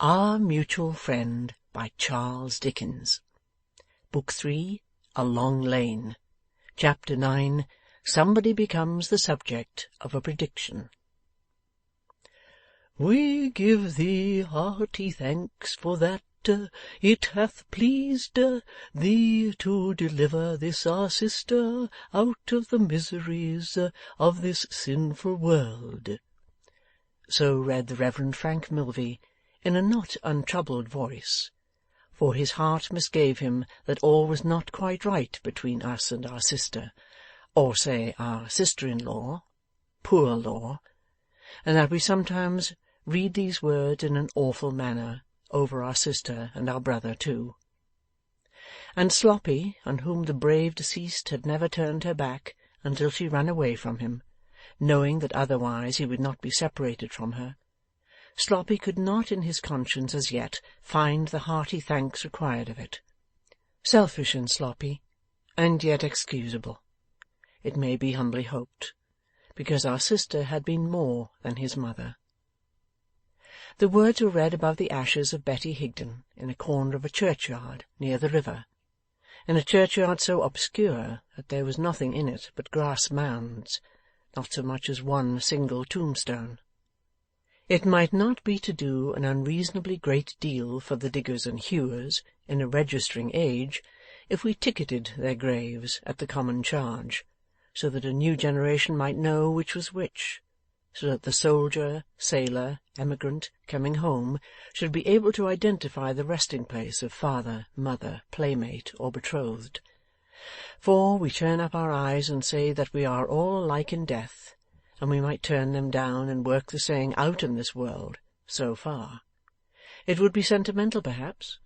Our Mutual Friend by Charles Dickens. Book 3, A Long Lane. Chapter 9, Somebody Becomes the Subject of a Prediction. We give thee hearty thanks for that it hath pleased thee to deliver this our sister out of the miseries of this sinful world. So read the Reverend Frank Milvey, in a not untroubled voice, for his heart misgave him that all was not quite right between us and our sister, or say our sister-in-law, poor law, and that we sometimes read these words in an awful manner over our sister and our brother too. And Sloppy, on whom the brave deceased had never turned her back until she ran away from him, knowing that otherwise he would not be separated from her, Sloppy could not in his conscience as yet find the hearty thanks required of it. Selfish in Sloppy, and yet excusable, it may be humbly hoped, because our sister had been more than his mother. The words were read above the ashes of Betty Higden in a corner of a churchyard near the river, in a churchyard so obscure that there was nothing in it but grass mounds, not so much as one single tombstone. It might not be to do an unreasonably great deal for the diggers and hewers in a registering age if we ticketed their graves at the common charge, so that a new generation might know which was which, so that the soldier, sailor, emigrant, coming home, should be able to identify the resting-place of father, mother, playmate, or betrothed. For we turn up our eyes and say that we are all alike in death, and we might turn them down and work the saying out in this world, so far. It would be sentimental, perhaps,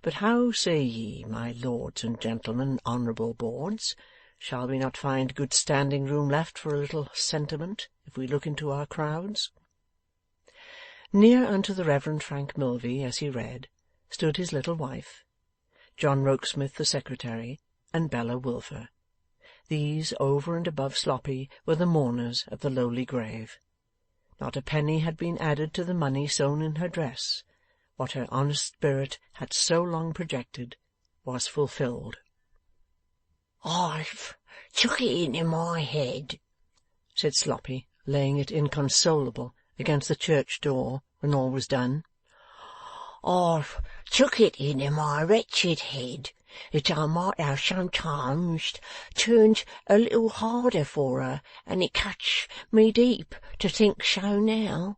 but how say ye, my lords and gentlemen, honourable boards, shall we not find good standing room left for a little sentiment, if we look into our crowds? Near unto the Reverend Frank Milvey, as he read, stood his little wife, John Rokesmith the secretary, and Bella Wilfer. These, over and above Sloppy, were the mourners at the lowly grave. Not a penny had been added to the money sewn in her dress. What her honest spirit had so long projected was fulfilled. "I've took it into my head," said Sloppy, laying it inconsolable against the church door when all was done. "I've took it into my wretched head that I might have sometimes turned a little harder for her, and it cuts me deep to think so now."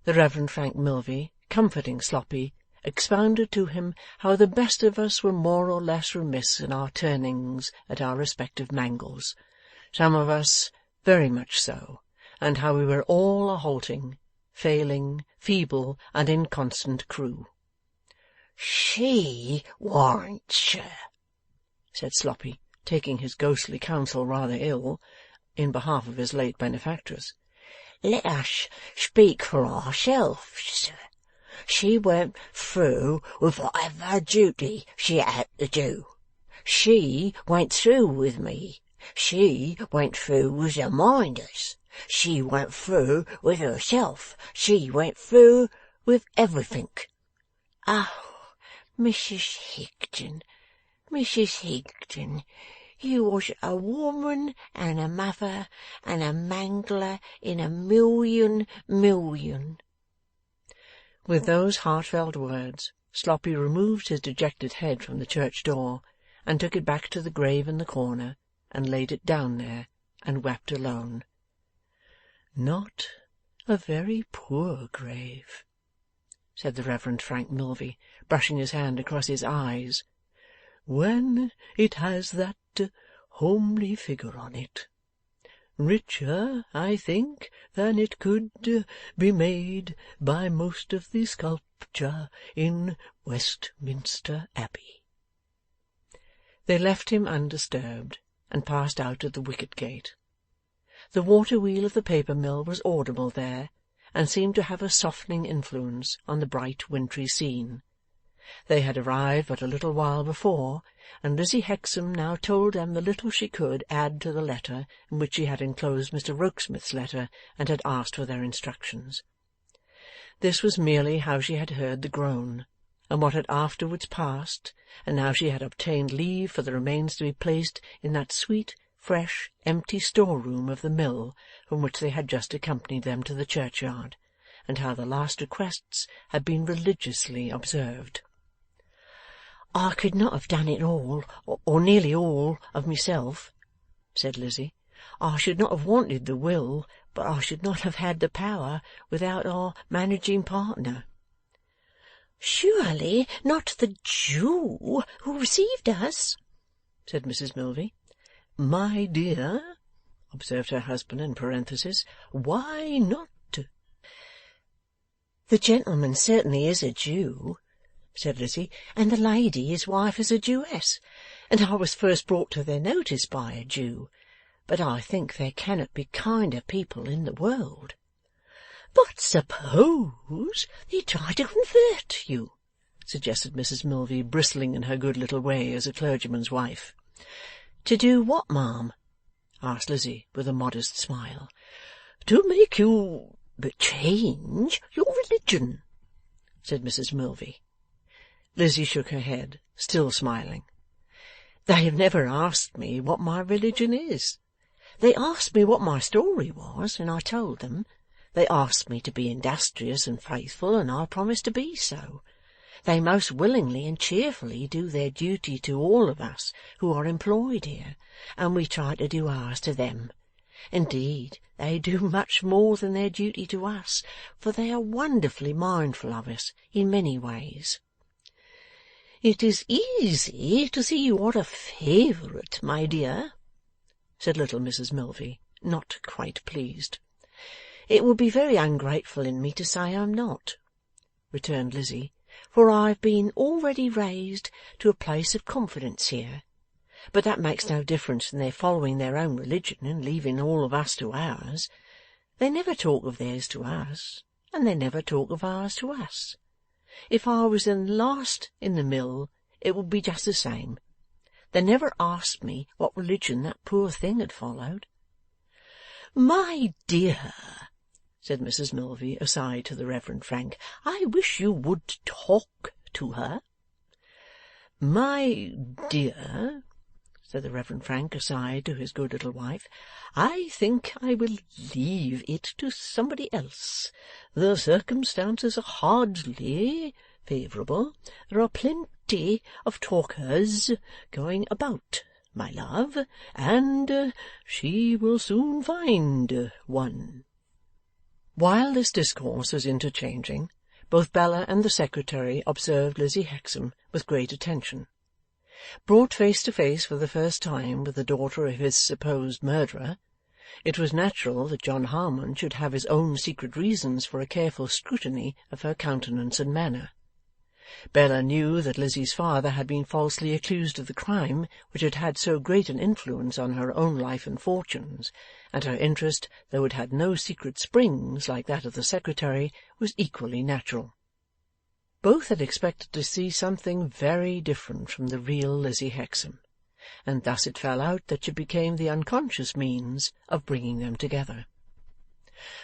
The Reverend Frank Milvey, comforting Sloppy, expounded to him how the best of us were more or less remiss in our turnings at our respective mangles, some of us very much so, and how we were all a halting, failing, feeble, and inconstant crew. "She warn't, sir," said Sloppy, taking his ghostly counsel rather ill, in behalf of his late benefactress. "Let us speak for ourselves, sir. She went through with whatever duty she had to do. She went through with me. She went through with the minders. She went through with herself. She went through with everythink. Oh, Mrs Higden, Mrs Higden, you was a woman and a mother and a mangler in a million. With those heartfelt words, Sloppy removed his dejected head from the church door, and took it back to the grave in the corner, and laid it down there, and wept alone. Not a very poor grave, said the Reverend Frank Milvey, brushing his hand across his eyes, when it has that homely figure on it. Richer, I think, than it could be made by most of the sculpture in Westminster Abbey. They left him undisturbed, and passed out at the wicket-gate. The water-wheel of the paper-mill was audible there, and seemed to have a softening influence on the bright wintry scene. They had arrived but a little while before, and Lizzie Hexam now told them the little she could add to the letter in which she had enclosed Mr Rokesmith's letter and had asked for their instructions. This was merely how she had heard the groan, and what had afterwards passed, and how she had obtained leave for the remains to be placed in that sweet, fresh, empty storeroom of the mill from which they had just accompanied them to the churchyard, and how the last requests had been religiously observed. "I could not have done it all, or nearly all, of myself," said Lizzie. "I should not have wanted the will, but I should not have had the power without our managing partner." "Surely not the Jew who received us?" said Mrs Milvey. "My dear," observed her husband in parenthesis, "why not?" "The gentleman certainly is a Jew," said Lizzie, "and the lady, his wife, is a Jewess, and I was first brought to their notice by a Jew. But I think there cannot be kinder people in the world." "But suppose they try to convert you?" suggested Mrs Milvey, bristling in her good little way as a clergyman's wife. "To do what, ma'am?" asked Lizzie, with a modest smile. "To make you change your religion," said Mrs Milvey. Lizzie shook her head, still smiling. "They have never asked me what my religion is. They asked me what my story was, and I told them. They asked me to be industrious and faithful, and I promised to be so. They most willingly and cheerfully do their duty to all of us who are employed here, and we try to do ours to them. Indeed, they do much more than their duty to us, for they are wonderfully mindful of us in many ways." "It is easy to see you are a favourite, my dear," said little Mrs Milvey, not quite pleased. "It would be very ungrateful in me to say I'm not," returned Lizzie, "for I have been already raised to a place of confidence here. But that makes no difference in their following their own religion and leaving all of us to ours. They never talk of theirs to us, and they never talk of ours to us. If I was the last in the mill, it would be just the same. They never asked me what religion that poor thing had followed." "My dear," said Mrs Milvey, aside to the Reverend Frank, "I wish you would talk to her." "My dear," said the Reverend Frank, aside to his good little wife, "I think I will leave it to somebody else. The circumstances are hardly favourable. There are plenty of talkers going about, my love, and she will soon find one." While this discourse was interchanging, both Bella and the Secretary observed Lizzie Hexam with great attention. Brought face to face for the first time with the daughter of his supposed murderer, it was natural that John Harmon should have his own secret reasons for a careful scrutiny of her countenance and manner. Bella knew that Lizzie's father had been falsely accused of the crime which had had so great an influence on her own life and fortunes, and her interest, though it had no secret springs like that of the Secretary, was equally natural. Both had expected to see something very different from the real Lizzie Hexam, and thus it fell out that she became the unconscious means of bringing them together.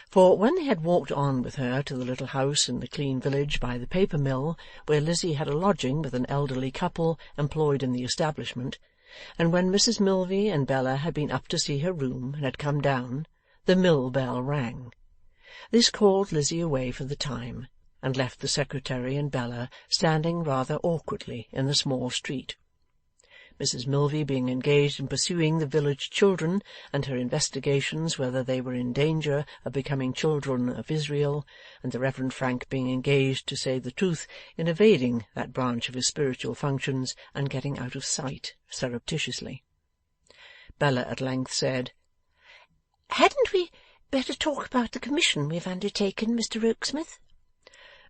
For, when they had walked on with her to the little house in the clean village by the paper mill, where Lizzie had a lodging with an elderly couple employed in the establishment, and when Mrs Milvey and Bella had been up to see her room and had come down, the mill bell rang. This called Lizzie away for the time, and left the Secretary and Bella standing rather awkwardly in the small street. Mrs Milvey being engaged in pursuing the village children, and her investigations whether they were in danger of becoming children of Israel, and the Reverend Frank being engaged, to say the truth, in evading that branch of his spiritual functions and getting out of sight surreptitiously. Bella at length said, "Hadn't we better talk about the commission we have undertaken, Mr Rokesmith?"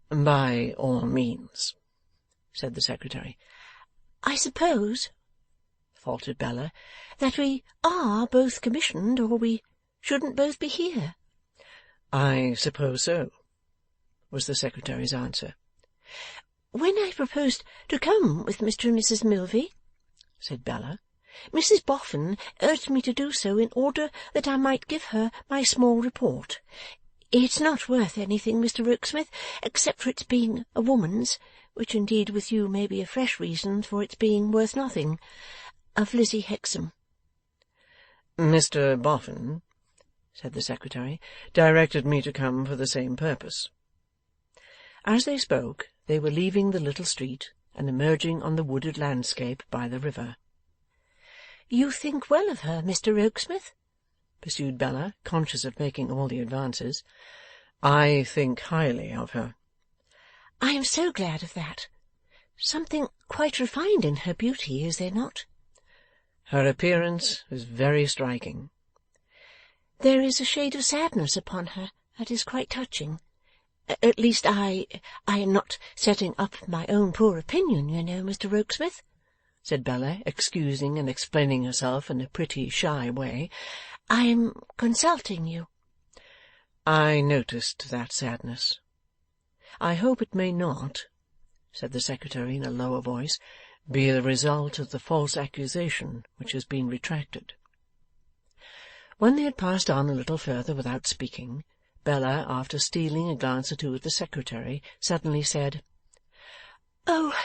"By all means," said the Secretary. "I suppose," faltered Bella, "that we are both commissioned, or we shouldn't both be here." "I suppose so," was the Secretary's answer. "When I proposed to come with Mr and Mrs Milvey," said Bella, "Mrs Boffin urged me to do so in order that I might give her my small report. It's not worth anything, Mr. Rokesmith, except for its being a woman's, which indeed with you may be a fresh reason for its being worth nothing. Of Lizzie Hexam. Mr. Boffin, said the secretary, directed me to come for the same purpose. As they spoke, they were leaving the little street and emerging on the wooded landscape by the river. You think well of her, Mr. Rokesmith? Pursued Bella, conscious of making all the advances. I think highly of her. I am so glad of that. Something quite refined in her beauty, is there not? Her appearance is very striking. There is a shade of sadness upon her that is quite touching. At least I am not setting up my own poor opinion, you know, Mr. Rokesmith, said Bella, excusing and explaining herself in a pretty shy way. I am consulting you. I noticed that sadness. I hope it may not, said the secretary in a lower voice, be the result of the false accusation which has been retracted. When they had passed on a little further without speaking, Bella, after stealing a glance or two at the secretary, suddenly said, "Oh,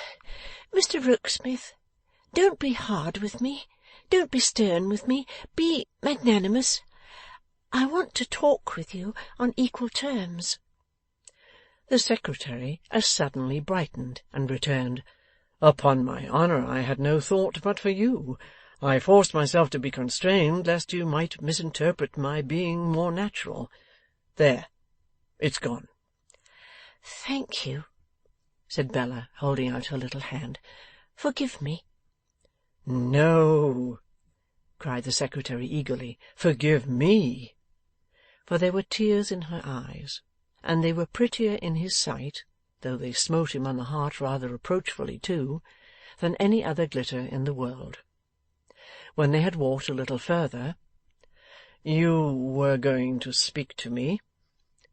Mr. Rokesmith, don't be hard with me. Don't be stern with me. Be magnanimous. I want to talk with you on equal terms." The secretary as suddenly brightened, and returned, "Upon my honour, I had no thought but for you. I forced myself to be constrained, lest you might misinterpret my being more natural. There, it's gone." "Thank you," said Bella, holding out her little hand. "Forgive me." "No," cried the secretary eagerly, "forgive me." For there were tears in her eyes, and they were prettier in his sight, though they smote him on the heart rather reproachfully too, than any other glitter in the world. When they had walked a little further, "You were going to speak to me,"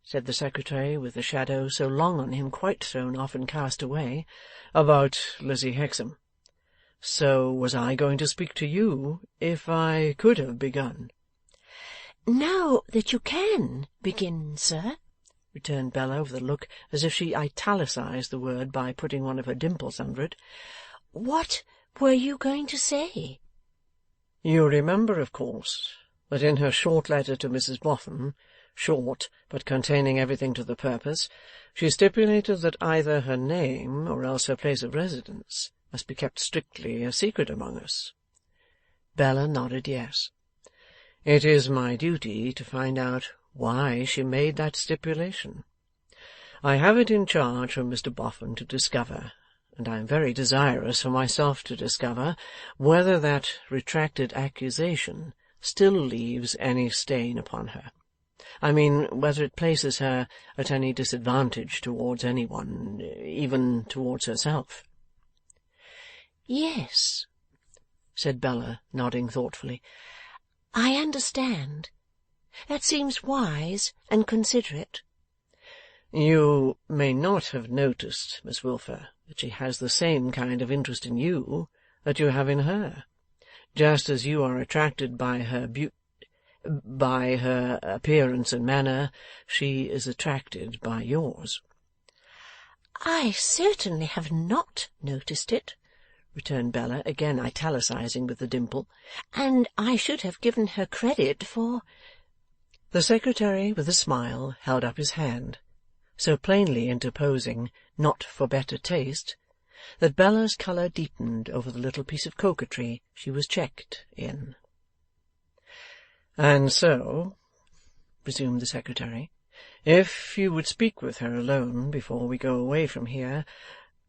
said the secretary, with the shadow so long on him quite thrown off and cast away, "about Lizzie Hexam. So was I going to speak to you, if I could have begun." "Now that you can begin, sir," returned Bella, with a look as if she italicized the word by putting one of her dimples under it, "what were you going to say?" "You remember, of course, that in her short letter to Mrs Boffin, short, but containing everything to the purpose, she stipulated that either her name, or else her place of residence, must be kept strictly a secret among us?" Bella nodded yes. "It is my duty to find out why she made that stipulation. I have it in charge from Mr Boffin to discover, and I am very desirous for myself to discover, whether that retracted accusation still leaves any stain upon her. I mean, whether it places her at any disadvantage towards any one, even towards herself." "Yes," said Bella, nodding thoughtfully. "I understand. That seems wise and considerate." "You may not have noticed, Miss Wilfer, that she has the same kind of interest in you that you have in her, just as you are attracted by her appearance and manner, she is attracted by yours." "I certainly have not noticed it," returned Bella, again italicizing with the dimple, "and I should have given her credit for—" The secretary, with a smile, held up his hand, so plainly interposing "not for better taste," that Bella's colour deepened over the little piece of coquetry she was checked in. "And so," resumed the secretary, "if you would speak with her alone before we go away from here,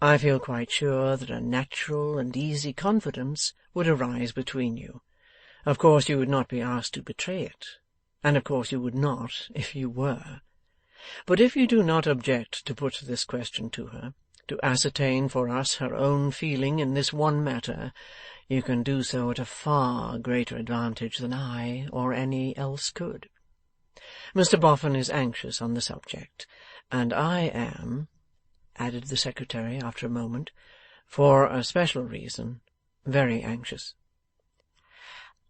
I feel quite sure that a natural and easy confidence would arise between you. Of course you would not be asked to betray it, and of course you would not if you were. But if you do not object to put this question to her, to ascertain for us her own feeling in this one matter, you can do so at a far greater advantage than I or any else could. Mr Boffin is anxious on the subject, and I am," added the secretary after a moment, "for a special reason, very anxious."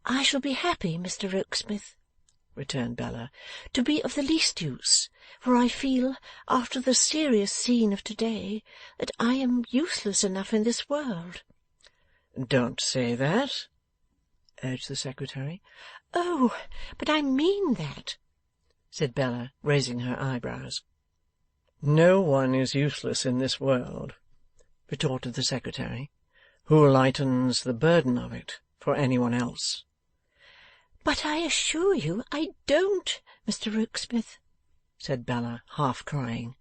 "I shall be happy, Mr Rokesmith," returned Bella, to be of the least use, for I feel, after the serious scene of to-day, that I am useless enough in this world. Don't say that, urged the secretary. Oh, but I mean that, said Bella, raising her eyebrows. No one is useless in this world, retorted the secretary, who lightens the burden of it for anyone else. But I assure you I don't, Mr. Rokesmith, said Bella, half crying.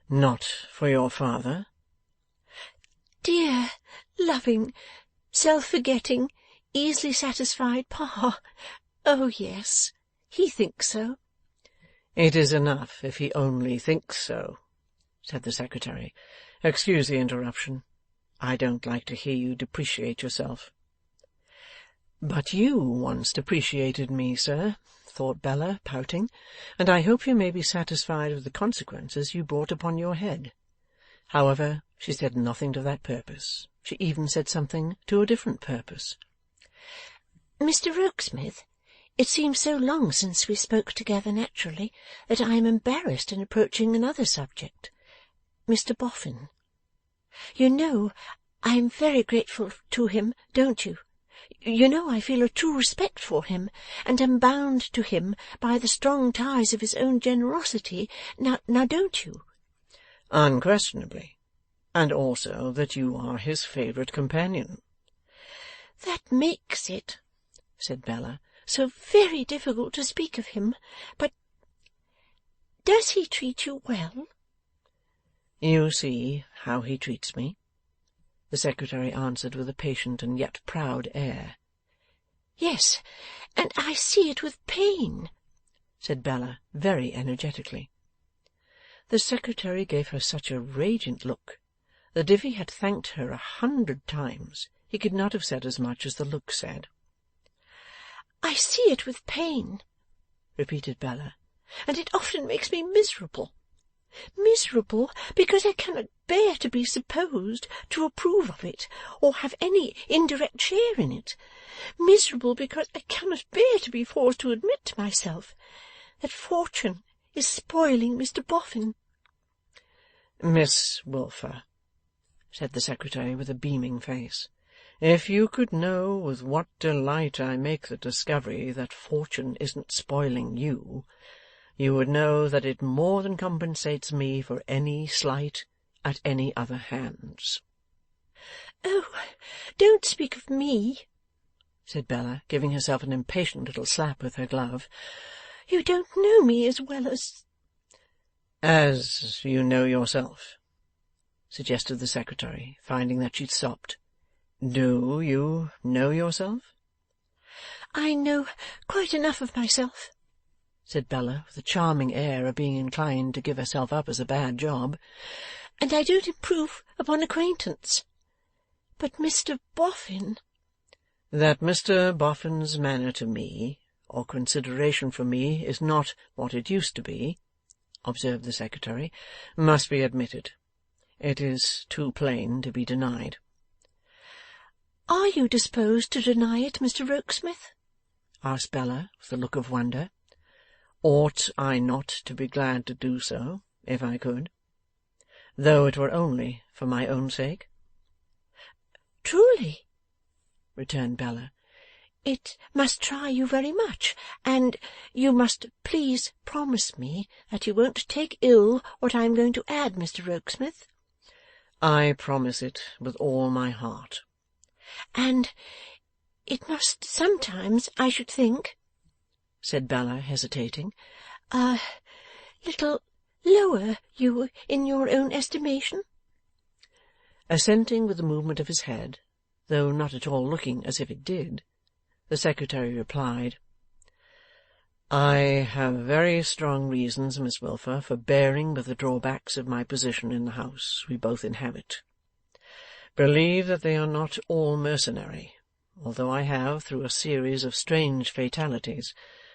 Not for your father? Dear, loving, self-forgetting, easily satisfied Pa. Oh, yes, he thinks so. It is enough if he only thinks so, said the secretary. Excuse the interruption. I don't like to hear you depreciate yourself. But you once depreciated me, sir, thought Bella, pouting, and I hope you may be satisfied with the consequences you brought upon your head. However, she said nothing to that purpose. She even said something to a different purpose. Mr. Rokesmith, it seems so long since we spoke together naturally that I am embarrassed in approaching another subject. Mr. Boffin. You know I am very grateful to him, don't you? You know I feel a true respect for him, and am bound to him by the strong ties of his own generosity. Now don't you? Unquestionably. And also that you are his favourite companion. That makes it, said Bella, so very difficult to speak of him. But does he treat you well? You see how he treats me, the secretary answered with a patient and yet proud air. Yes, and I see it with pain, said Bella, very energetically. The secretary gave her such a radiant look that if he had thanked her 100 times, he could not have said as much as the look said. I see it with pain, repeated Bella, and it often makes me miserable. Miserable because I cannot bear to be supposed to approve of it, or have any indirect share in it. Miserable because I cannot bear to be forced to admit to myself that fortune is spoiling Mr. Boffin. Miss Wilfer, said the secretary with a beaming face, if you could know with what delight I make the discovery that fortune isn't spoiling you, you would know that it more than compensates me for any slight at any other hands. Oh, don't speak of me, said Bella, giving herself an impatient little slap with her glove. You don't know me as well as... As you know yourself, suggested the secretary, finding that she'd stopped. Do you know yourself? I know quite enough of myself, said Bella, with a charming air of being inclined to give herself up as a bad job, and I don't improve upon acquaintance. But Mr. Boffin... That Mr. Boffin's manner to me, or consideration for me, is not what it used to be, observed the secretary, must be admitted. It is too plain to be denied. Are you disposed to deny it, Mr. Rokesmith? asked Bella, with a look of wonder. Ought I not to be glad to do so, if I could, though it were only for my own sake? Truly, returned Bella. It must try you very much, and you must please promise me that you won't take ill what I am going to add, Mr. Rokesmith. I promise it with all my heart. And it must sometimes, I should think, said Bella, hesitating, a little lower you in your own estimation. Assenting with a movement of his head, though not at all looking as if it did, the secretary replied, I have very strong reasons, Miss Wilfer, for bearing with the drawbacks of my position in the house we both inhabit. Believe that they are not all mercenary, although I have, through a series of strange fatalities,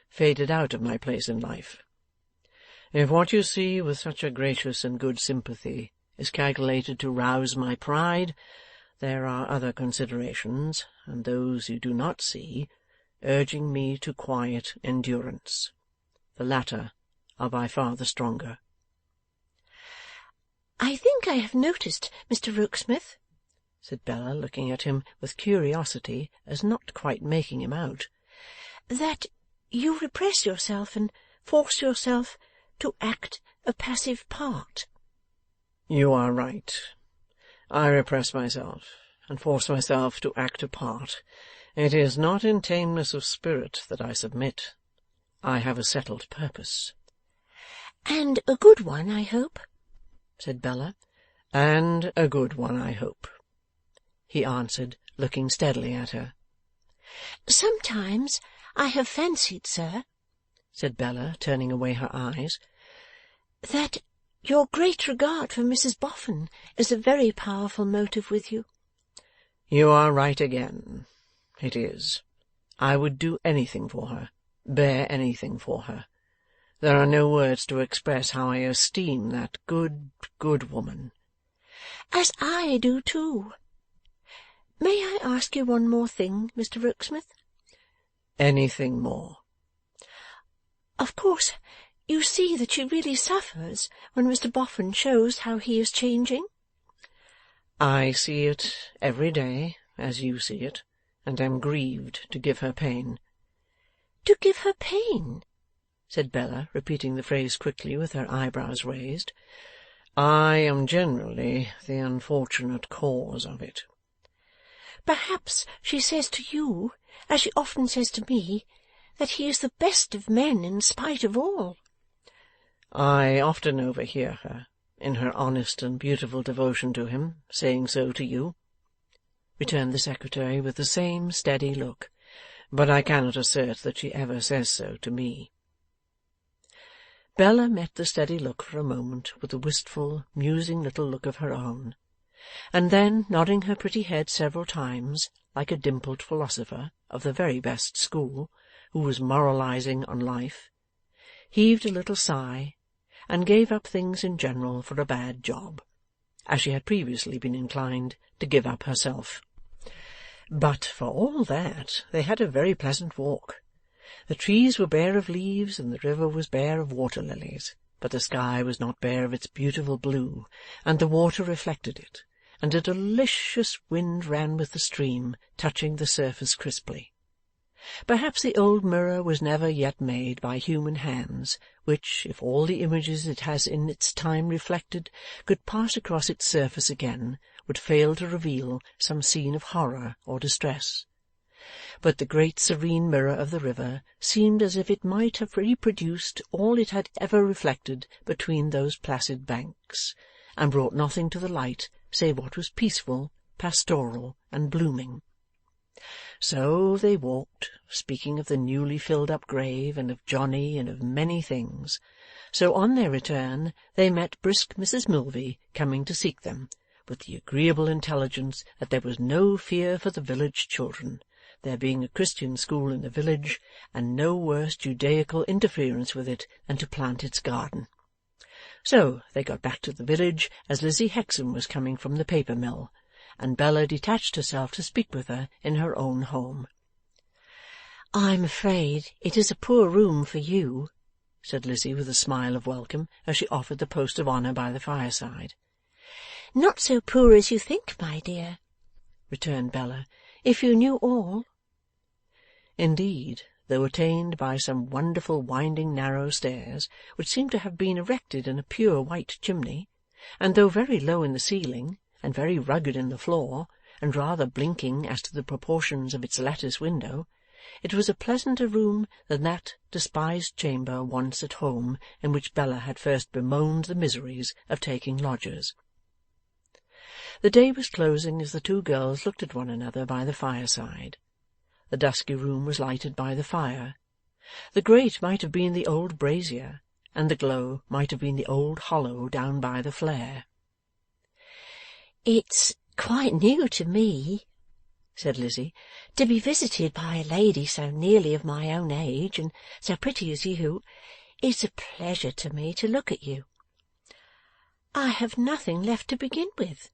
faded out of my place in life. If what you see with such a gracious and good sympathy is calculated to rouse my pride, there are other considerations, and those you do not see, urging me to quiet endurance. The latter are by far the stronger. "I think I have noticed, Mr. Rokesmith," said Bella, looking at him with curiosity, as not quite making him out, "that you repress yourself and force yourself to act a passive part." You are right. I repress myself, and force myself to act a part. It is not in tameness of spirit that I submit. I have a settled purpose. "And a good one, I hope," said Bella. And a good one, I hope, he answered, looking steadily at her. "Sometimes I have fancied, sir," said Bella, turning away her eyes, "that your great regard for Mrs. Boffin is a very powerful motive with you." You are right again. It is. I would do anything for her, bear anything for her. There are no words to express how I esteem that good, good woman. "As I do too. May I ask you one more thing, Mr. Rokesmith?" Anything more. "Of course you see that she really suffers when Mr. Boffin shows how he is changing?" I see it every day, as you see it, and am grieved to give her pain. "To give her pain?" said Bella, repeating the phrase quickly, with her eyebrows raised. I am generally the unfortunate cause of it. "Perhaps she says to you, as she often says to me, that he is the best of men in spite of all." I often overhear her, in her honest and beautiful devotion to him, saying so to you," returned the secretary with the same steady look, "but I cannot assert that she ever says so to me." Bella met the steady look for a moment with a wistful, musing little look of her own, and then, nodding her pretty head several times, like a dimpled philosopher of the very best school, who was moralizing on life, heaved a little sigh, and gave up things in general for a bad job, as she had previously been inclined to give up herself. But for all that, they had a very pleasant walk. The trees were bare of leaves, and the river was bare of water-lilies, but the sky was not bare of its beautiful blue, and the water reflected it, and a delicious wind ran with the stream, touching the surface crisply. Perhaps the old mirror was never yet made by human hands, which, if all the images it has in its time reflected could pass across its surface again, would fail to reveal some scene of horror or distress. But the great serene mirror of the river seemed as if it might have reproduced all it had ever reflected between those placid banks, and brought nothing to the light save what was peaceful, pastoral, and blooming. So they walked, speaking of the newly filled-up grave, and of Johnny, and of many things. So on their return they met brisk Mrs. Milvey coming to seek them, with the agreeable intelligence that there was no fear for the village children, there being a Christian school in the village, and no worse Judaical interference with it than to plant its garden. So they got back to the village as Lizzie Hexam was coming from the paper mill, and Bella detached herself to speak with her in her own home. "I'm afraid it is a poor room for you," said Lizzie with a smile of welcome, as she offered the post of honour by the fireside. "Not so poor as you think, my dear," returned Bella, "if you knew all." Indeed, though attained by some wonderful winding narrow stairs, which seemed to have been erected in a pure white chimney, and though very low in the ceiling, and very rugged in the floor, and rather blinking as to the proportions of its lattice window, it was a pleasanter room than that despised chamber once at home in which Bella had first bemoaned the miseries of taking lodgers. The day was closing as the two girls looked at one another by the fireside. The dusky room was lighted by the fire. The grate might have been the old brazier, and the glow might have been the old hollow down by the flare. "It's quite new to me," said Lizzie, "to be visited by a lady so nearly of my own age, and so pretty as you. It's a pleasure to me to look at you." "I have nothing left to begin with,"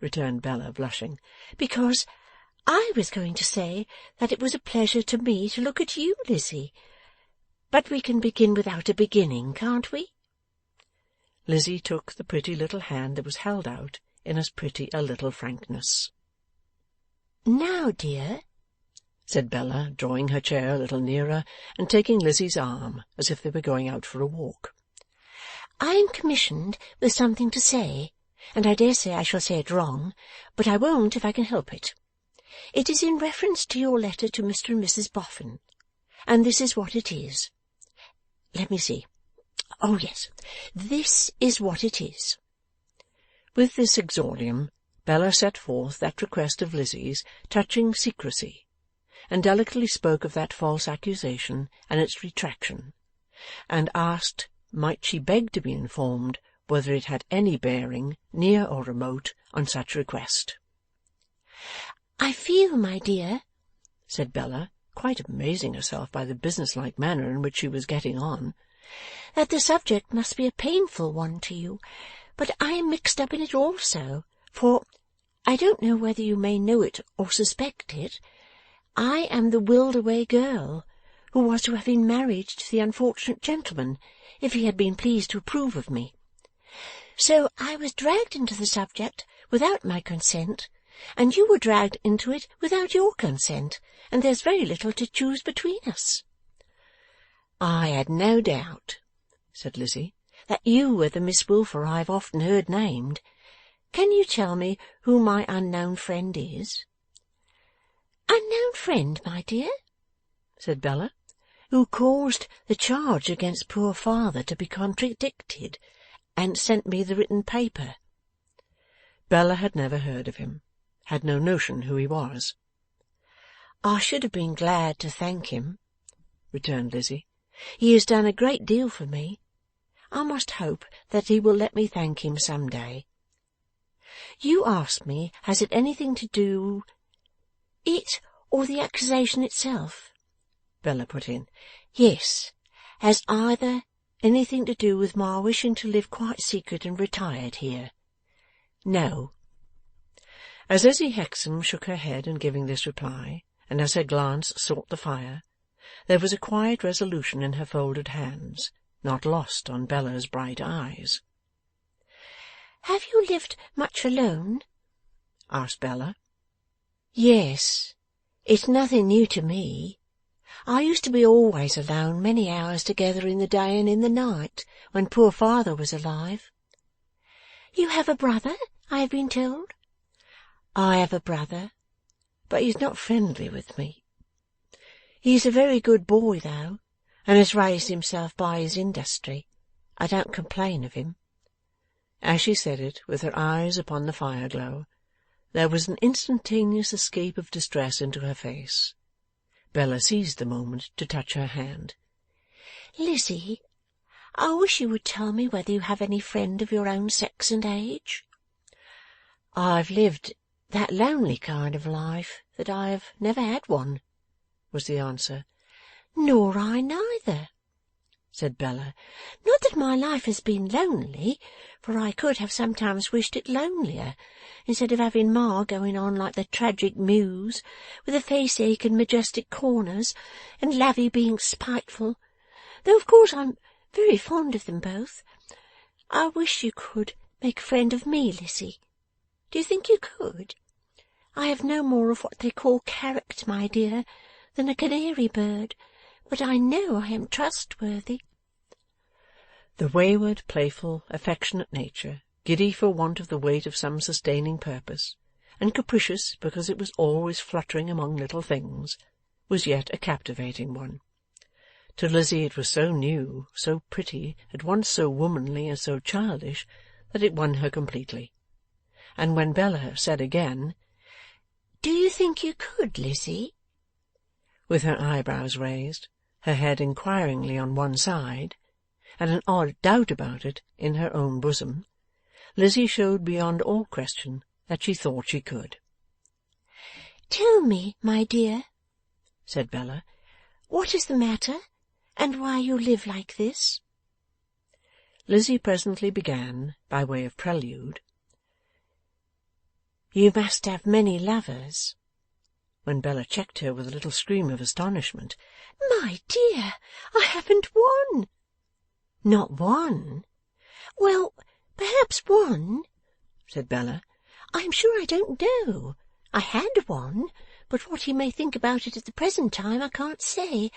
returned Bella, blushing, "because I was going to say that it was a pleasure to me to look at you, Lizzie. But we can begin without a beginning, can't we? Lizzie took the pretty little hand that was held out in as pretty a little frankness. Now, dear, said Bella, drawing her chair a little nearer, and taking Lizzie's arm, as if they were going out for a walk. I am commissioned with something to say, and I dare say I shall say it wrong, but I won't if I can help it. It is in reference to your letter to Mr. and Mrs. Boffin, and this is what it is. Let me see. Oh, yes, this is what it is. With this exordium, Bella set forth that request of Lizzie's touching secrecy, and delicately spoke of that false accusation and its retraction, and asked might she beg to be informed whether it had any bearing, near or remote, on such request. I feel, my dear, said Bella, quite amazing herself by the businesslike manner in which she was getting on, that the subject must be a painful one to you, but I am mixed up in it also, for I don't know whether you may know it or suspect it. I am the willed-away girl who was to have been married to the unfortunate gentleman, if he had been pleased to approve of me. So I was dragged into the subject without my consent, and you were dragged into it without your consent, and there's very little to choose between us. I had no doubt, said Lizzie, that you were the Miss Wilfer I have often heard named. Can you tell me who my unknown friend is? Unknown friend, my dear, said Bella, who caused the charge against poor father to be contradicted, and sent me the written paper. Bella had never heard of him, had no notion who he was. I should have been glad to thank him, returned Lizzie. He has done a great deal for me. I must hope that he will let me thank him some day. You asked me, has it anything to do, it or the accusation itself? Bella put in. Yes, has either anything to do with my wishing to live quite secret and retired here? No. As Lizzie Hexam shook her head in giving this reply, and as her glance sought the fire, there was a quiet resolution in her folded hands, not lost on Bella's bright eyes. Have you lived much alone? asked Bella. Yes, it's nothing new to me. I used to be always alone many hours together in the day and in the night, when poor father was alive. You have a brother, I have been told? I have a brother, but he's not friendly with me. He's a very good boy, though, and has raised himself by his industry. I don't complain of him. As she said it, with her eyes upon the fire-glow, there was an instantaneous escape of distress into her face. Bella seized the moment to touch her hand. Lizzie, I wish you would tell me whether you have any friend of your own sex and age. I've lived that lonely kind of life that I have never had one, was the answer. Nor I neither, said Bella. Not that my life has been lonely, for I could have sometimes wished it lonelier, instead of having Ma going on like the tragic muse, with a face-ache and majestic corners, and Lavvy being spiteful, though of course I'm very fond of them both. I wish you could make a friend of me, Lizzie. Do you think you could? I have no more of what they call character, my dear, than a canary bird, but I know I am trustworthy. The wayward, playful, affectionate nature, giddy for want of the weight of some sustaining purpose, and capricious because it was always fluttering among little things, was yet a captivating one. To Lizzie it was so new, so pretty, at once so womanly and so childish, that it won her completely. And when Bella said again, "Do you think you could, Lizzie?" with her eyebrows raised, her head inquiringly on one side, and an odd doubt about it in her own bosom, Lizzie showed beyond all question that she thought she could. "Tell me, my dear," said Bella, "what is the matter, and why you live like this?" Lizzie presently began, by way of prelude, "You must have many lovers." when Bella checked her with a little scream of astonishment. "My dear, I haven't one." "Not one?" "Well, perhaps one," said Bella. "I am sure I don't know. I had one, but what he may think about it at the present time I can't say.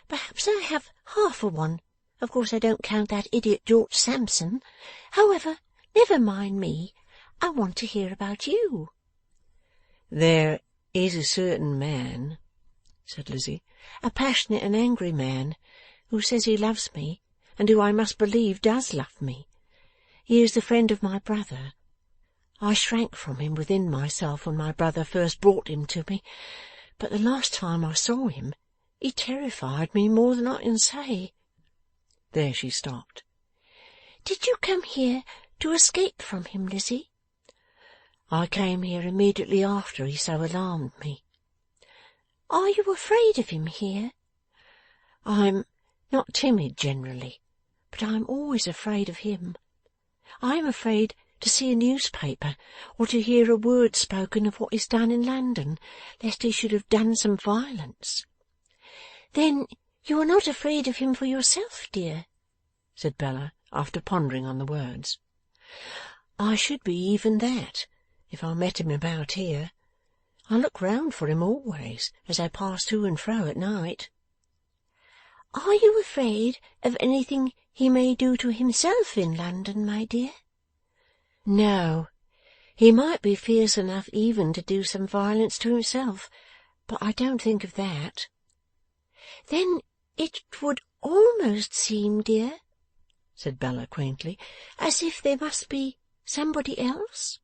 Perhaps I have half a one. Of course I don't count that idiot George Sampson. However, never mind me. I want to hear about you." "There is a certain man," said Lizzie, "A passionate and angry man, who says he loves me, and who I must believe does love me. He is the friend of my brother. I shrank from him within myself when my brother first brought him to me, but the last time I saw him he terrified me more than I can say." There she stopped. "Did you come here to escape from him, Lizzie?" "I came here immediately after he so alarmed me." "Are you afraid of him here?" "I'm not timid generally, but I am always afraid of him. I am afraid to see a newspaper, or to hear a word spoken of what is done in London, lest he should have done some violence." "Then you are not afraid of him for yourself, dear?" said Bella, after pondering on the words. "I should be even that, if I met him about here. I look round for him always, as I pass to and fro at night." "Are you afraid of anything he may do to himself in London, my dear?" "No. He might be fierce enough even to do some violence to himself, but I don't think of that." "Then it would almost seem, dear," said Bella quaintly, "as if there must be somebody else?"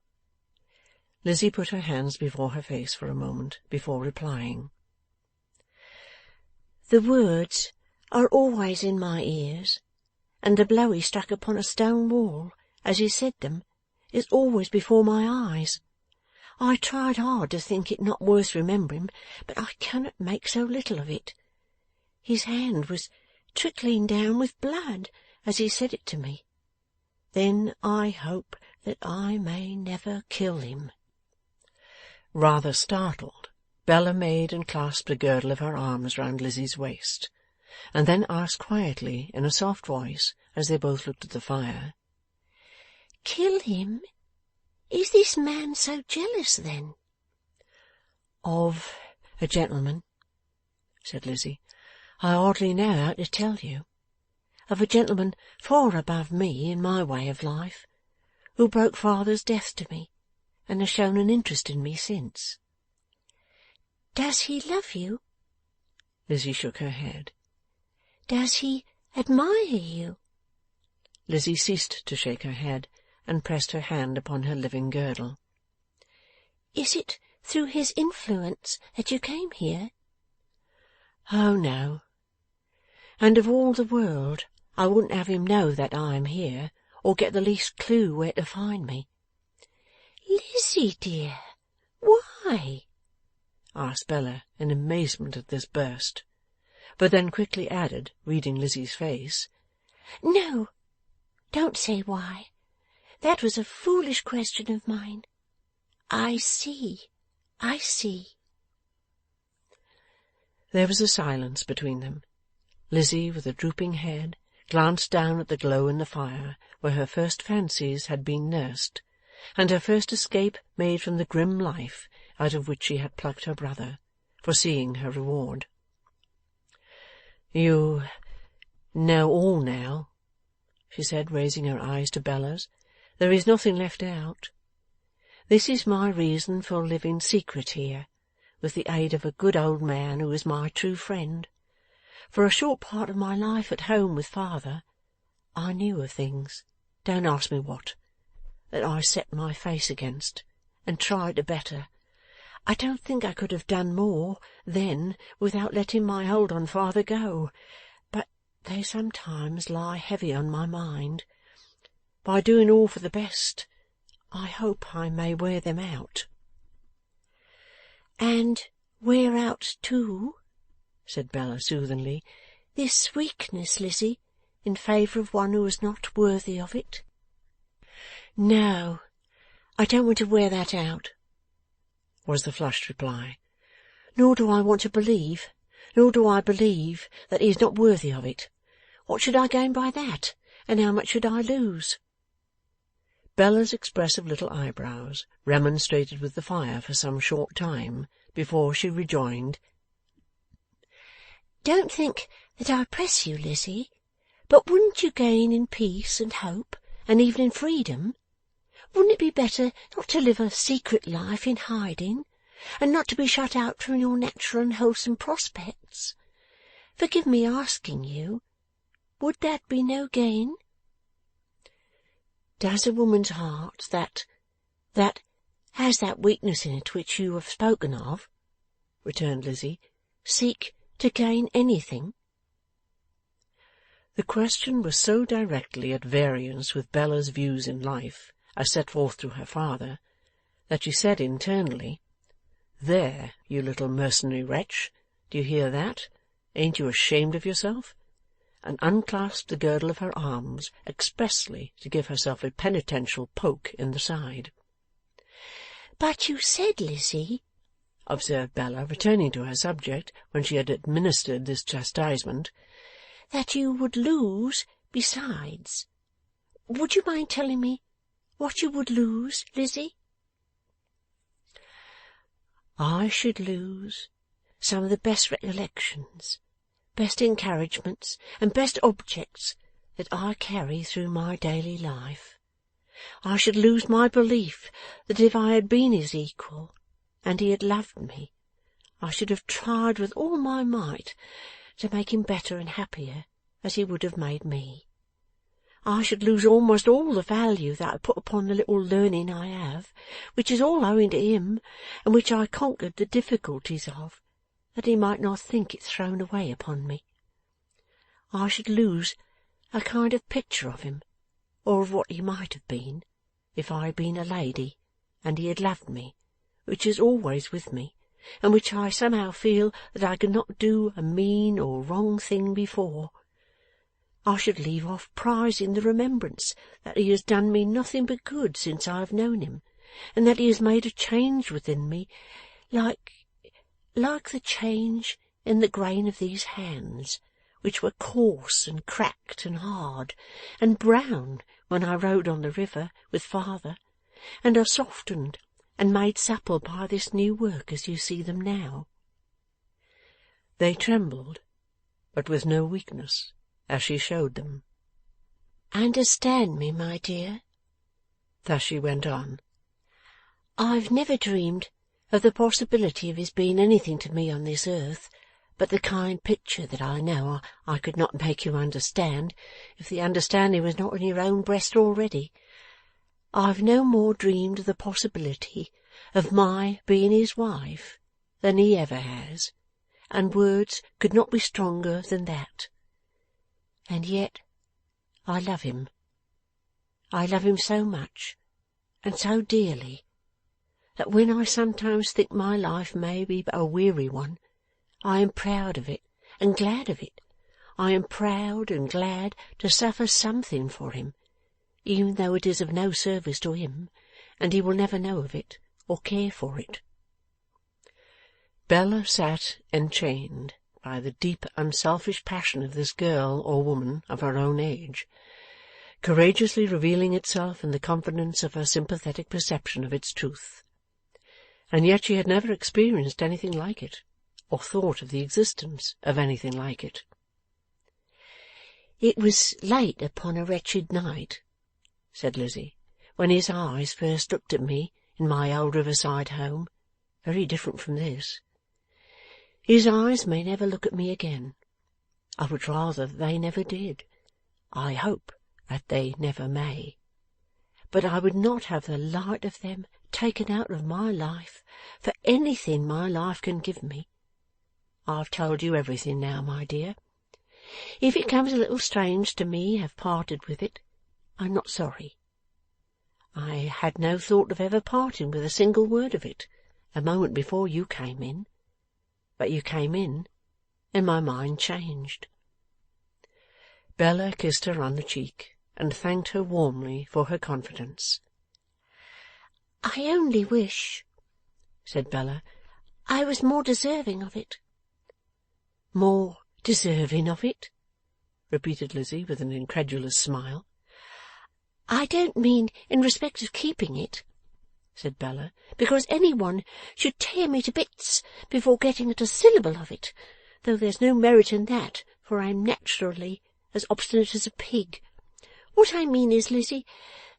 Lizzie put her hands before her face for a moment before replying. "The words are always in my ears, and the blow he struck upon a stone wall, as he said them, is always before my eyes. I tried hard to think it not worth remembering, but I cannot make so little of it. His hand was trickling down with blood as he said it to me. Then I hope that I may never kill him." Rather startled, Bella made and clasped a girdle of her arms round Lizzie's waist, and then asked quietly in a soft voice, as they both looked at the fire, "Kill him? Is this man so jealous, then?" "Of a gentleman," said Lizzie, "I hardly know how to tell you. Of a gentleman far above me in my way of life, who broke father's death to me, and has shown an interest in me since." "Does he love you?" Lizzie shook her head. "Does he admire you?" Lizzie ceased to shake her head, and pressed her hand upon her living girdle. "Is it through his influence that you came here?" "Oh, no. And of all the world I wouldn't have him know that I am here, or get the least clue where to find me." "Lizzie, dear, why?" asked Bella in amazement at this burst, but then quickly added, reading Lizzie's face, "No, don't say why. That was a foolish question of mine. I see, I see." There was a silence between them. Lizzie, with a drooping head, glanced down at the glow in the fire where her first fancies had been nursed, and her first escape made from the grim life out of which she had plucked her brother, foreseeing her reward. "You know all now," she said, raising her eyes to Bella's. "There is nothing left out. This is my reason for living secret here, with the aid of a good old man who is my true friend. For a short part of my life at home with father, I knew of things, don't ask me what, that I set my face against, and tried to better. I don't think I could have done more then without letting my hold on father go, but they sometimes lie heavy on my mind. By doing all for the best, I hope I may wear them out." "And wear out too," said Bella soothingly, "this weakness, Lizzie, in favour of one who is not worthy of it?" "No, I don't want to wear that out," was the flushed reply. Nor do I want to believe, nor do I believe that he is not worthy of it. What should I gain by that, and how much should I lose?' Bella's expressive little eyebrows remonstrated with the fire for some short time before she rejoined, 'Don't think that I press you, Lizzie, but wouldn't you gain in peace and hope, and even in freedom? Wouldn't it be better not to live a secret life in hiding, and not to be shut out from your natural and wholesome prospects? Forgive me asking you, would that be no gain?' 'Does a woman's heart that has that weakness in it which you have spoken of,' returned Lizzie, 'seek to gain anything?' The question was so directly at variance with Bella's views in life, as set forth to her father, that she said internally, 'There, you little mercenary wretch, do you hear that? Ain't you ashamed of yourself?' and unclasped the girdle of her arms expressly to give herself a penitential poke in the side. 'But you said, Lizzie,' observed Bella, returning to her subject when she had administered this chastisement, 'that you would lose besides. Would you mind telling me what you would lose, Lizzie?' 'I should lose some of the best recollections, best encouragements, and best objects that I carry through my daily life. I should lose my belief that if I had been his equal, and he had loved me, I should have tried with all my might to make him better and happier as he would have made me. I should lose almost all the value that I put upon the little learning I have, which is all owing to him, and which I conquered the difficulties of, that he might not think it thrown away upon me. I should lose a kind of picture of him, or of what he might have been, if I had been a lady, and he had loved me, which is always with me, and which I somehow feel that I could not do a mean or wrong thing before. I should leave off prizing the remembrance that he has done me nothing but good since I have known him, and that he has made a change within me like the change in the grain of these hands, which were coarse and cracked and hard and brown when I rode on the river with father, and are softened and made supple by this new work as you see them now.' They trembled, but with no weakness, as she showed them. 'Understand me, my dear,' thus she went on. 'I've never dreamed of the possibility of his being anything to me on this earth but the kind picture that I know I could not make you understand, if the understanding was not in your own breast already. I've no more dreamed of the possibility of my being his wife than he ever has, and words could not be stronger than that. And yet I love him. I love him so much, and so dearly, that when I sometimes think my life may be but a weary one, I am proud of it and glad of it. I am proud and glad to suffer something for him, even though it is of no service to him, and he will never know of it or care for it.' Bella sat enchained by the deep unselfish passion of this girl or woman of her own age, courageously revealing itself in the confidence of her sympathetic perception of its truth. And yet she had never experienced anything like it, or thought of the existence of anything like it. 'It was late upon a wretched night,' said Lizzie, 'when his eyes first looked at me in my old riverside home, very different from this. His eyes may never look at me again. I would rather they never did. I hope that they never may. But I would not have the light of them taken out of my life for anything my life can give me. I've told you everything now, my dear. If it comes a little strange to me have parted with it, I'm not sorry. I had no thought of ever parting with a single word of it a moment before you came in. But you came in, and my mind changed.' Bella kissed her on the cheek, and thanked her warmly for her confidence. 'I only wish,' said Bella, I was more deserving of it. More deserving of it? Repeated Lizzie with an incredulous smile. I don't mean in respect of keeping it, said Bella, because any one should tear me to bits before getting at a syllable of it, though there's no merit in that, for I am naturally as obstinate as a pig. What I mean is, Lizzie,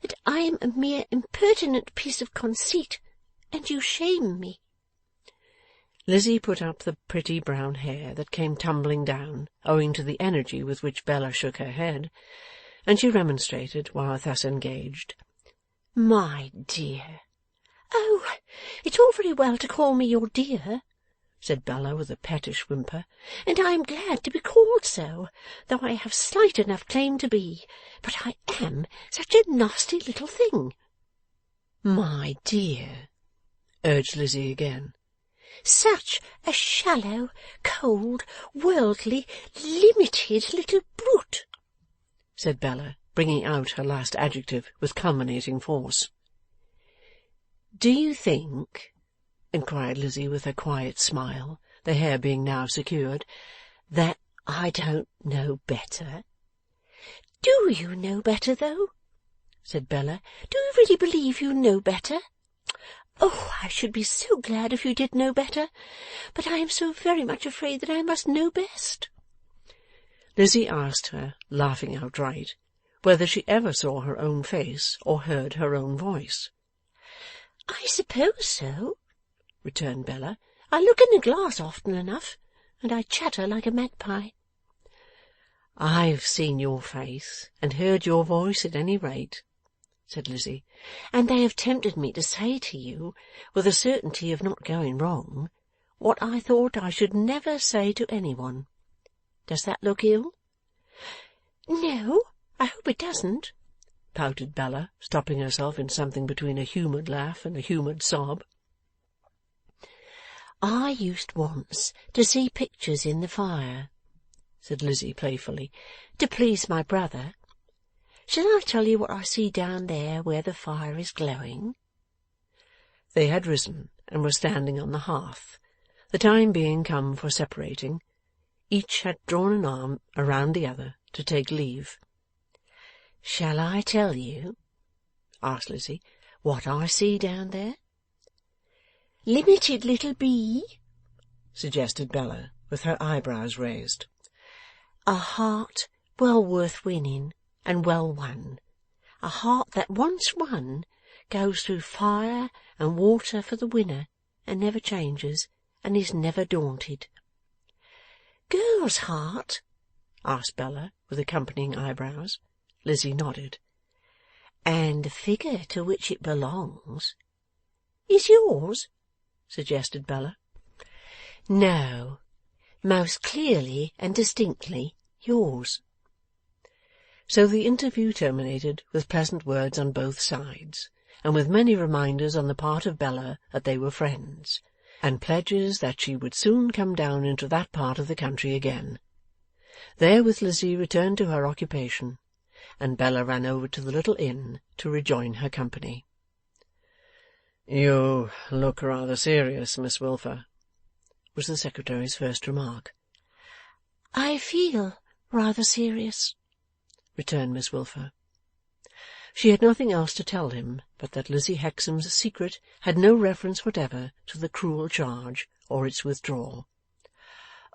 that I am a mere impertinent piece of conceit, and you shame me. Lizzie put up the pretty brown hair that came tumbling down, owing to the energy with which Bella shook her head, and she remonstrated while thus engaged. My dear! Oh, it's all very well to call me your dear, said Bella with a pettish whimper, and I am glad to be called so, though I have slight enough claim to be. But I am such a nasty little thing. My dear, urged Lizzie again. Such a shallow, cold, worldly, limited little brute, said Bella, bringing out her last adjective with culminating force. Do you think, inquired Lizzie with her quiet smile, the hair being now secured, that I don't know better? Do you know better, though? said Bella. Do you really believe you know better? Oh, I should be so glad if you did know better, but I am so very much afraid that I must know best. Lizzie asked her, laughing outright, whether she ever saw her own face or heard her own voice. I suppose so, returned Bella. I look in the glass often enough, and I chatter like a magpie. I've seen your face and heard your voice at any rate, said Lizzie, and they have tempted me to say to you, with a certainty of not going wrong, what I thought I should never say to any one. Does that look ill? No, I hope it doesn't, pouted Bella, stopping herself in something between a humoured laugh and a humoured sob. I used once to see pictures in the fire, said Lizzie playfully, to please my brother. Shall I tell you what I see down there where the fire is glowing? They had risen and were standing on the hearth, the time being come for separating. Each had drawn an arm around the other to take leave. Shall I tell you, asked Lizzie, what I see down there? Limited little bee, suggested Bella, with her eyebrows raised. A heart well worth winning and well won. A heart that once won goes through fire and water for the winner, and never changes, and is never daunted. Girl's heart? asked Bella, with accompanying eyebrows. Lizzie nodded. And the figure to which it belongs is yours, suggested Bella. No, most clearly and distinctly yours. So the interview terminated with pleasant words on both sides, and with many reminders on the part of Bella that they were friends, and pledges that she would soon come down into that part of the country again. Therewith Lizzie returned to her occupation, and Bella ran over to the little inn to rejoin her company. "You look rather serious, Miss Wilfer," was the secretary's first remark. "I feel rather serious," returned Miss Wilfer. She had nothing else to tell him but that Lizzie Hexam's secret had no reference whatever to the cruel charge or its withdrawal.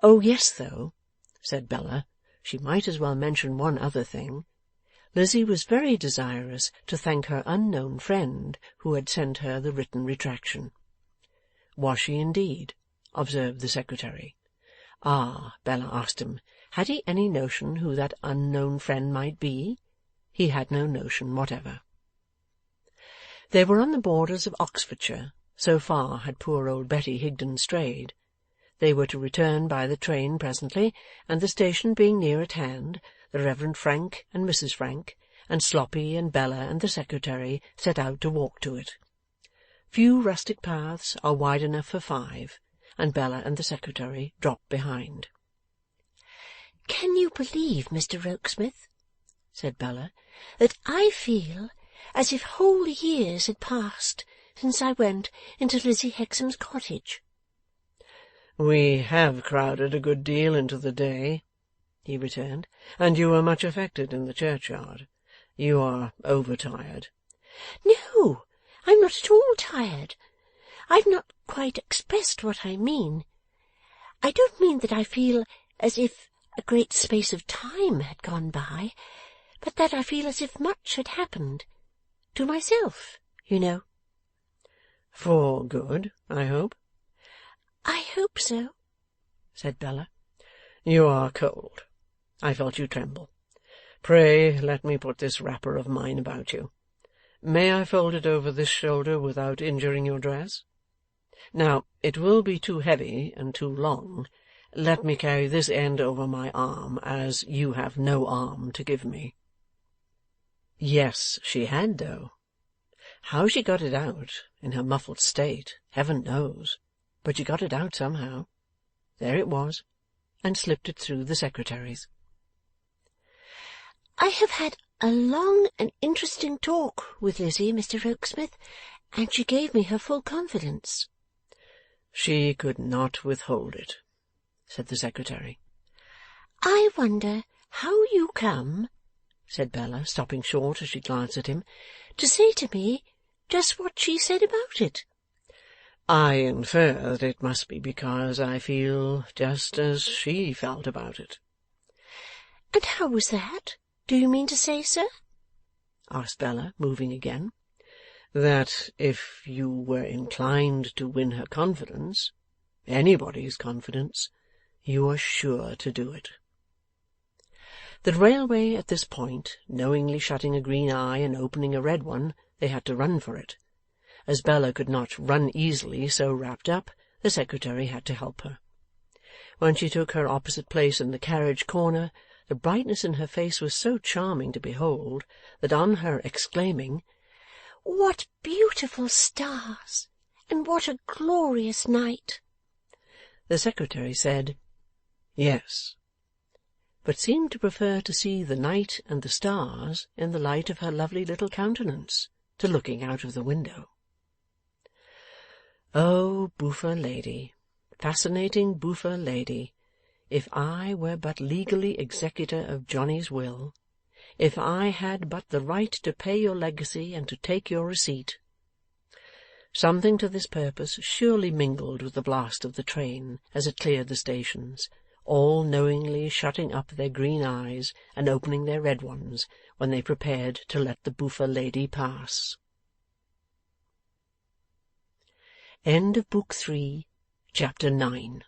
Oh yes, though, said Bella, she might as well mention one other thing. Lizzie was very desirous to thank her unknown friend who had sent her the written retraction. Was she indeed? Observed the secretary. Ah, Bella asked him, had he any notion who that unknown friend might be? He had no notion whatever. They were on the borders of Oxfordshire, so far had poor old Betty Higden strayed. They were to return by the train presently, and the station being near at hand, the Reverend Frank and Mrs. Frank, and Sloppy and Bella and the secretary set out to walk to it. Few rustic paths are wide enough for five, and Bella and the secretary dropped behind. "Can you believe, Mr. Rokesmith," said Bella, "that I feel as if whole years had passed since I went into Lizzie Hexam's cottage?" "We have crowded a good deal into the day," he returned, "and you were much affected in the churchyard. You are overtired." No, I'm not at all tired. I've not quite expressed what I mean. I don't mean that I feel as if a great space of time had gone by, but that I feel as if much had happened. To myself, you know. "For good, I hope?" I hope so," said Bella. "You are cold. I felt you tremble. Pray let me put this wrapper of mine about you. May I fold it over this shoulder without injuring your dress? Now, it will be too heavy and too long. Let me carry this end over my arm, as you have no arm to give me." Yes, she had, though. How she got it out, in her muffled state, Heaven knows, but she got it out somehow. There it was, and slipped it through the secretary's. I have had a long and interesting talk with Lizzie, Mr. Rokesmith, and she gave me her full confidence. She could not withhold it, said the secretary. I wonder how you come, said Bella, stopping short as she glanced at him, to say to me just what she said about it. I infer that it must be because I feel just as she felt about it. And how was that? Do you mean to say, sir? Asked Bella, moving again. That if you were inclined to win her confidence, anybody's confidence, you are sure to do it. The railway at this point, knowingly shutting a green eye and opening a red one, they had to run for it. As Bella could not run easily so wrapped up, the secretary had to help her. When she took her opposite place in the carriage corner, the brightness in her face was so charming to behold that on her exclaiming, "What beautiful stars! And what a glorious night!" the secretary said, "Yes," but seemed to prefer to see the night and the stars in the light of her lovely little countenance, to looking out of the window. Oh, boofer lady, fascinating boofer lady, if I were but legally executor of Johnny's will, if I had but the right to pay your legacy and to take your receipt. Something to this purpose surely mingled with the blast of the train as it cleared the stations, all knowingly shutting up their green eyes and opening their red ones when they prepared to let the boofer lady pass. End of Book 3, Chapter 9.